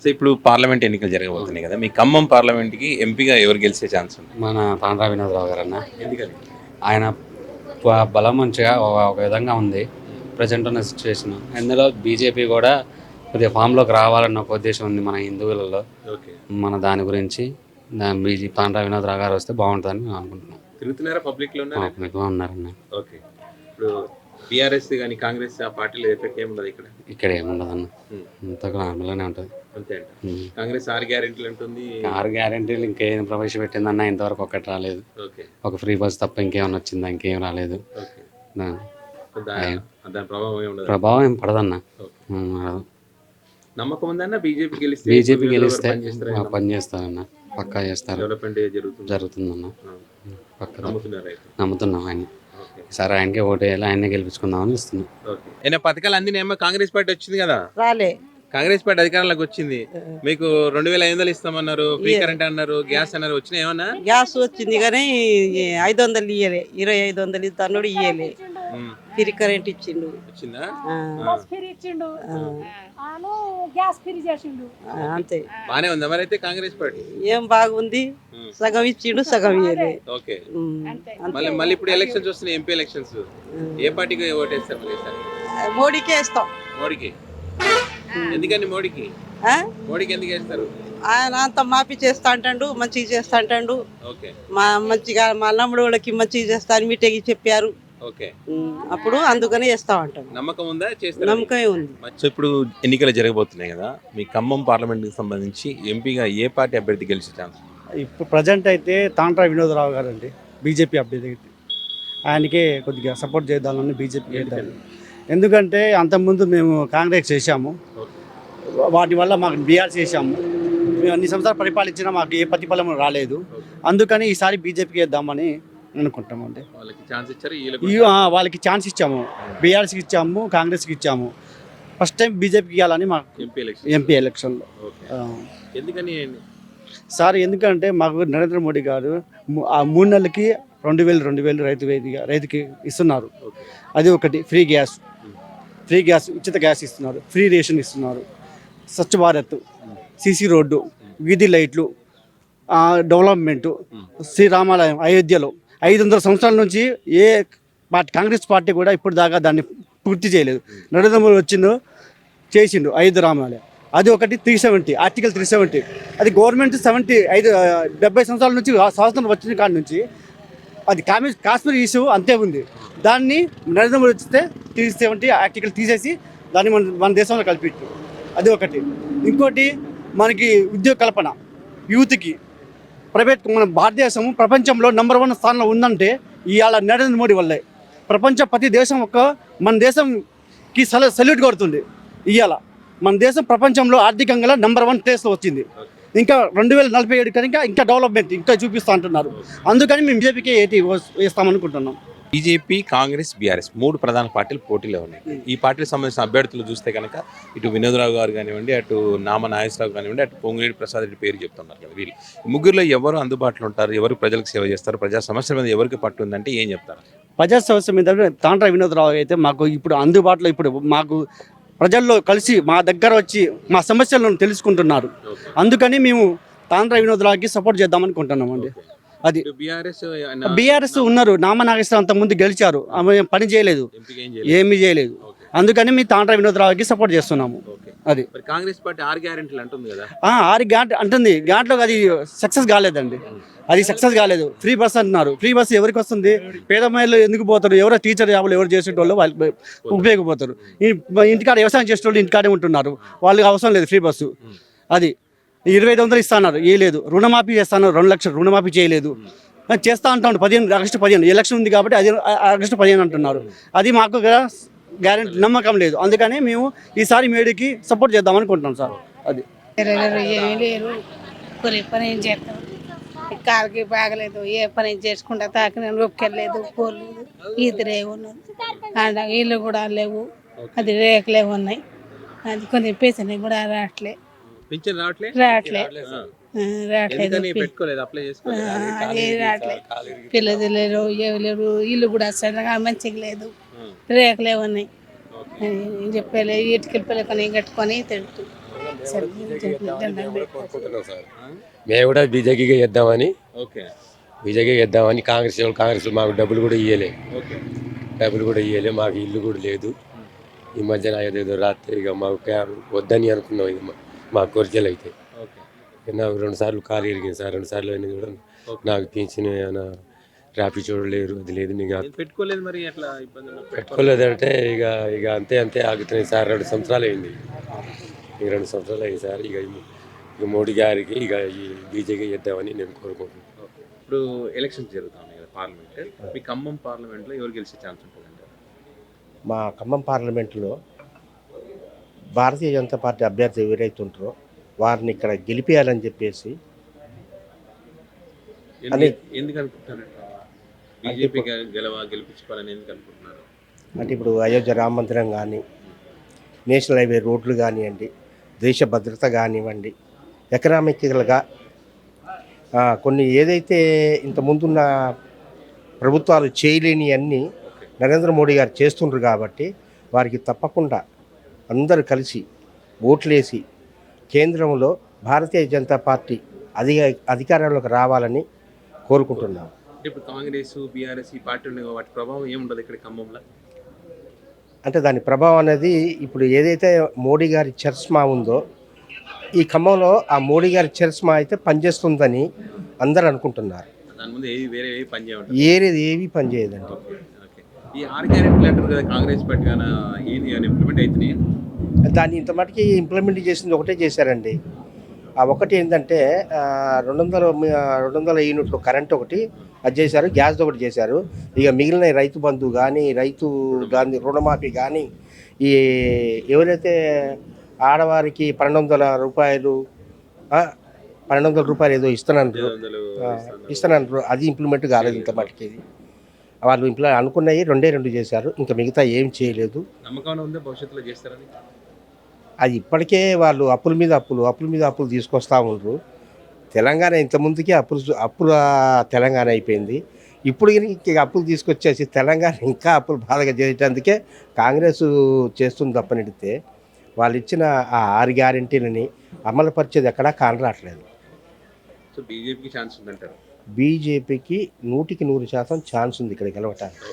So ఇప్పుడు parliament ఎన్నికలు జరగబోతున్నాయి కదా, మీ ఖమ్మం పార్లమెంట్కి ఎంపీగా ఎవరు గెలిచే ఛాన్స్ ఉంది? మన తాండ్రా వినోదరావు గారు అన్న. ఎందుకని? ఆయన బలం మంచిగా ఒక విధంగా ఉంది ప్రజెంట్ ఉన్న సిచ్యువేషన్. ఇందులో బీజేపీ కూడా కొద్దిగా ఫామ్లోకి రావాలన్న ఒక ఉద్దేశం ఉంది మన హిందువులలో. ఓకే, మన దాని గురించి బీజేపీ తాండ్రా వినోదరావు గారు వస్తే బాగుంటుందని మేము అనుకుంటున్నాం. తిరుగుతున్నారా పబ్లిక్లో? మీకు ఉన్నారన్న. ఓకే, ఇప్పుడు బీఆర్ఎస్ కానీ కాంగ్రెస్ ఆ పార్టీలో ఎఫెక్ట్ ఏముండదు ఇక్కడ? ఇక్కడ ఏముండదు అన్న, అంతా నార్మల్గానే ఉంటుంది. అంతే అంట. కాంగ్రెస్ 6 గ్యారెంటీలు అంటుంది. 6 గ్యారెంటీలు ఇంకేం ప్రవేశపెట్టిందన్న ఇంతవరకు ఒకటి రాలేదు. ఓకే, ఒక ఫ్రీ బస్ తప్ప ఇంకేమైనా వచ్చిందా? ఇంకేం రాలేదు. ఓకే, దా- దాని ప్రభావం ఏముండదు. ప్రభావం ఏం పడదన్న. నమ్మకం ఉందన్న బీజేపీ గెలిస్తే? బీజేపీ గెలిస్తే పని చేస్తారన్న, పక్కా చేస్తారు. డెవలప్మెంట్ జరుగుతుందన్న, పక్క నమ్ముతున్నారు అయితే? నమ్ముతున్నాం ఆయన. సరే ఆయనకే ఓటు వేయాలి, ఆయనే గెలిపించుకుందామని ఇస్తున్నాం. ఏమైనా పథకాలు అందినేమో? కాంగ్రెస్ పార్టీ వచ్చింది కదా, రాలే. కాంగ్రెస్ పార్టీ అధికారంలోకి వచ్చింది. మీకు 2500 ఇస్తామన్నారు, ఫ్రీ కరెంట్ అన్నారు, గ్యాస్ అన్నారు, వచ్చినాయి ఏమన్నా? గ్యాస్ వచ్చింది కానీ 500 ఇయ్యలే, 2500 ఇస్తాడు ఇయ్యలే. ఫ్రీ కరెంట్ ఇచ్చిండు. వచ్చిందా? అంతే. బానే ఉందా మరి అయితే కాంగ్రెస్ పార్టీ? ఏం బాగుంది, సగం ఇచ్చిండు సగం ఇయ్యలే. ఓకే, మళ్ళీ ఇప్పుడు ఎలక్షన్స్ వస్తున్నాయి, ఎంపీ ఎలక్షన్స్. ఏ పార్టీకి ఓటేస్తారు మరి ఈసారి? మోడీకే ఇస్తాం. మోడీకి? ఎందుకని మోడీకి? మోడీకి ఎందుకు వేస్తారు? ఆయన అంత మాఫీ చేస్తా అంటాడు, మంచిగా చేస్తా అంటాడు. ఓకే, మంచిగా మా నమ్ముడు వాళ్ళకి మంచిగా చేస్తా అని మీటింగ్ చెప్పారు. ఓకే, అప్పుడు అందుకనే చేస్తా అంటాడు. నమ్మకం ఉందా? నమ్మకమే ఉంది. సో ఇప్పుడు ఎన్నికలు జరగబోతున్నాయి కదా, మీ ఖమ్మం పార్లమెంట్ కి సంబంధించి ఎంపీగా ఏ పార్టీ అభ్యర్థి గెలిచే ఛాన్స్? ఇప్పుడు ప్రజెంట్ అయితే తాండ్రా వినోదరావు గారు అండి, బీజేపీ అభ్యర్థి. ఆయనకే కొద్దిగా సపోర్ట్ చేద్దామని బీజేపీ చేద్దాం. ఎందుకంటే అంతకుముందు మేము కాంగ్రెస్ చేశాము, వాటి వల్ల మాకు బీఆర్ చేశాము. మేము అన్ని సంవత్సరాలు పరిపాలించినా మాకు ఏ ప్రతిఫలం రాలేదు. అందుకని ఈసారి బీజేపీకి వేద్దామని అనుకుంటాము. అంటే వాళ్ళకి ఛాన్స్ ఇచ్చాము, బీఆర్ఎస్కి ఇచ్చాము, కాంగ్రెస్కి ఇచ్చాము. ఫస్ట్ టైం బీజేపీకి ఇవ్వాలని మాకు ఎంపీ ఎలక్షన్లో. సార్ ఎందుకంటే మాకు నరేంద్ర మోడీ గారు ఆ 3 నెలలకి 2000 రైతుకి ఇస్తున్నారు. అది ఒకటి. ఫ్రీ గ్యాస్, ఉచిత గ్యాస్ ఇస్తున్నారు. ఫ్రీ రేషన్ ఇస్తున్నారు. స్వచ్ఛ భారత్, సీసీ రోడ్డు, వీధి లైట్లు, డెవలప్మెంటు, శ్రీరామాలయం అయోధ్యలో 500 సంవత్సరాల నుంచి ఏ పార్టీ, కాంగ్రెస్ పార్టీ కూడా ఇప్పుడు దాకా దాన్ని పూర్తి చేయలేదు. నరేంద్ర మోడీ వచ్చిందో చేసిండు 5 రామాలయం. అది ఒకటి. 370 ఆర్టికల్ 370 అది గవర్నమెంట్ 70 సంవత్సరాల నుంచి స్వాతంత్రం వచ్చిన కాడి నుంచి అది కాశ్మీర్ ఇష్యూ అంతే ఉంది. దాన్ని నరేంద్ర మోడీ వస్తే 370 ఆర్టికల్ తీసేసి దాన్ని మన దేశంలో కలిపిట్టు. అది ఒకటి. ఇంకోటి మనకి ఉద్యోగ కల్పన యూత్కి. ప్రైవేట్ మన భారతదేశం ప్రపంచంలో నెంబర్ 1 స్థానంలో ఉందంటే ఇవాళ నరేంద్ర మోడీ వల్లే. ప్రతి దేశం మన దేశంకి సెల్యూట్ కొడుతుంది. ఇవాళ మన దేశం ప్రపంచంలో ఆర్థికంగా నెంబర్ 1 ప్లేస్లో వచ్చింది. ఇంకా 2047 కనుక ఇంకా డెవలప్మెంట్ ఇంకా చూపిస్తూ అంటున్నారు. అందుకని మేము బీజేపీకి వేస్తామనుకుంటున్నాం. బీజేపీ, కాంగ్రెస్, బీఆర్ఎస్ 3 ప్రధాన పార్టీలు పోటీలో ఉన్నాయి. ఈ పార్టీకి సంబంధించిన అభ్యర్థులు చూస్తే కనుక ఇటు వినోదరావు గారు కానివ్వండి, అటు నామ నాగేశ్వరరావు కానివ్వండి, అటు పొంగులేటి ప్రసాద్ రెడ్డి పేరు చెప్తున్నారు కదా. వీళ్ళు ముగ్గురులో ఎవరు అందుబాటులో ఉంటారు, ఎవరు ప్రజలకు సేవ చేస్తారు, ప్రజా సమస్యల మీద ఎవరికి పట్టు ఉందంటే ఏం చెప్తారు? ప్రజా సమస్య మీద తాండ్రా వినోదరావు అయితే మాకు ఇప్పుడు అందుబాటులో, ఇప్పుడు మాకు ప్రజల్లో కలిసి మా దగ్గర వచ్చి మా సమస్యలను తెలుసుకుంటున్నారు. అందుకని మేము తాండ్రా వినోదరావుకి సపోర్ట్ చేద్దామనుకుంటున్నాం అండి. అది బీఆర్ఎస్ ఉన్నారు, నామ నాగేశ్వరరావు అంతకుముందు గెలిచారు, ఆమె పని చేయలేదు, ఏమీ చేయలేదు. అందుకని మీ తాండ్రా వినోదరావుకి సపోర్ట్ చేస్తున్నాము. అది కాంగ్రెస్ పార్టీ 6 గ్యారెంటీలు అంటుంది కదా. 6 గ్యారెంటీ అంటుంది. గ్యారెంటీలో అది సక్సెస్ కాలేదండి. అది సక్సెస్ కాలేదు. ఫ్రీ బస్ అంటున్నారు. ఫ్రీ బస్ ఎవరికి వస్తుంది? పేద మహిళలు ఎందుకు పోతారు? ఎవరో టీచర్ జాబులు ఎవరు చేసేటోళ్ళు వాళ్ళు ఉపయోగపోతారు. ఇంటికాడ వ్యవసాయం చేసేటోళ్ళు ఇంటికాడే ఉంటున్నారు, వాళ్ళకి అవసరం లేదు ఫ్రీ బస్సు. అది 2500 ఇస్తున్నారు, లేదు. రుణమాఫీ చేస్తున్నారు, 2 లక్షలు రుణమాఫీ చేయలేదు. చేస్తా అంటాను. ఆగస్టు 15 ఎలక్షన్ ఉంది కాబట్టి అది ఆగస్టు 15 అంటున్నారు. అది మాకు గ్యారెంటీ నమ్మకం లేదు. అందుకని మేము ఈసారి మోడీకి సపోర్ట్ చేద్దాం అనుకుంటున్నాం సార్. అది ఏమీ లేరు, పని ఏం చేస్తాం, కాలుకి బాగలేదు, ఏ పని చేసుకుంటా తాకిన రొక్కెళ్ళలేదు, పోలేదు, ఈతరే ఉన్నారు. ఇల్లు కూడా లేవు, అది రేకులే ఉన్నాయి. అది కొన్ని పేసని కూడా రావట్లే. పిల్లలు లేరు, ఏమి లేరు. ఇల్లు కూడా సడన్గా మంచిగా లేదు, రేకులే ఉన్నాయి. చెప్పలే ఇటుకలు పిల్లకొని కట్టుకొని తిడుతూ కోరుకుంటున్నాం సార్. మేము కూడా బీజేపీగా చేద్దామని ఓకే కాంగ్రెస్ మాకు డబ్బులు కూడా ఇవ్వలే, ఓకే మాకు ఇల్లు కూడా లేదు. ఈ మధ్యన ఏదేదో రాత్రి ఇక మాకు వద్దని అనుకున్నాం. ఇక మా కోరికలు అయితే ఓకే నాకు 2 సార్లు కాలు ఇరిగింది సార్. 2 సార్లు అయినది కూడా నాకు పింఛన్ ఏమైనా ట్రాఫిక్ చూడలేరు, అది లేదు. ఇక పెట్టుకోలేదు మరి ఎట్లా ఇబ్బంది పెట్టుకోలేదంటే ఇక అంతే ఆగుతున్నాయి సార్. 2 సంవత్సరాలు అయింది. ఇక 2 సంవత్సరాలు అయింది సార్. ఇక మోడీ గారికి ఇక ఈ బీజేపీ చేద్దామని నేను కోరుకుంటున్నాను. ఇప్పుడు ఎలక్షన్స్ జరుగుతా ఉన్నాయి కదా పార్లమెంట్, మీ ఖమ్మం పార్లమెంట్లో ఎవరు గెలిచే ఛాన్స్ ఉంటుందండి? మా ఖమ్మం పార్లమెంటులో భారతీయ జనతా పార్టీ అభ్యర్థి ఎవరైతే ఉంటారో వారిని ఇక్కడ గెలిపేయాలని చెప్పేసి ఎందుకు అనుకుంటున్నారు? బీజేపీ గెలిపించుకోవాలని ఎందుకు అనుకుంటున్నారు? అంటే ఇప్పుడు అయోధ్య రామ మందిరం కానీ, నేషనల్ హైవే రోడ్లు కానివ్వండి, దేశ భద్రత కానివ్వండి, ఎకనామికల్గా కొన్ని ఏదైతే ఇంతకుముందున్న ప్రభుత్వాలు చేయలేని అన్నీ నరేంద్ర మోడీ గారు చేస్తుండ్రు కాబట్టి వారికి తప్పకుండా అందరూ కలిసి ఓట్లేసి కేంద్రంలో భారతీయ జనతా పార్టీ అధికారంలోకి రావాలని కోరుకుంటున్నాం. ఇప్పుడు కాంగ్రెస్, బీఆర్ఎస్ ఈ పార్టీ ఉన్నాయి, వాటి ప్రభావం ఏముండదు ఇక్కడ ఖమ్మంలో? అంటే దాని ప్రభావం అనేది ఇప్పుడు ఏదైతే మోడీ గారి చర్స్మా ఉందో ఈ ఖమ్మంలో ఆ మోడీ గారి చర్స్మా అయితే పనిచేస్తుందని అందరూ అనుకుంటున్నారు. దాని ముందు వేరే పని చేయమంటారు? ఏవి పనిచేయదండి. ఈ 6 గ్యారెంటీలు అంటారు కదా కాంగ్రెస్ పార్టీ, ఇంప్లిమెంట్ అవుతున్నాయి. దాన్ని ఇంత మటుకి ఇంప్లిమెంట్ చేసింది ఒకటే చేశారండి. ఆ ఒకటి ఏంటంటే 200 యూనిట్లు కరెంట్ ఒకటి అది చేశారు, గ్యాస్ ఒకటి చేశారు. ఇక మిగిలిన రైతు బంధు కానీ, రైతు దాని రుణమాఫీ కానీ, ఈ ఎవరైతే ఆడవారికి 1200 రూపాయలు 1200 రూపాయలు ఏదో ఇస్తానంటారు, అది ఇంప్లిమెంట్ కాలేదు ఇంత మటుకి. వాళ్ళు అనుకున్నవి 2 చేశారు, ఇంకా మిగతా ఏం చేయలేదు. నమ్మకం ఉందా భవిష్యత్తులో చేస్తారని? అది ఇప్పటికే వాళ్ళు అప్పుల మీద అప్పులు తీసుకొస్తూ ఉండరు. తెలంగాణ ఇంతకుముందుకే అప్పుల తెలంగాణ అయిపోయింది. ఇప్పుడు ఇంకా అప్పులు తీసుకొచ్చేసి తెలంగాణ ఇంకా అప్పులు బాధగా చేయటానికే కాంగ్రెస్ చేస్తుంది తప్పనిడితే వాళ్ళు ఇచ్చిన ఆ 6 గ్యారెంటీలని అమలుపరిచేది ఎక్కడా కానరాట్లేదు. సో బీజేపీకి ఛాన్స్ ఉందంటారు? బీజేపీకి 100% ఛాన్స్ ఉంది ఇక్కడ గెలవటానికి.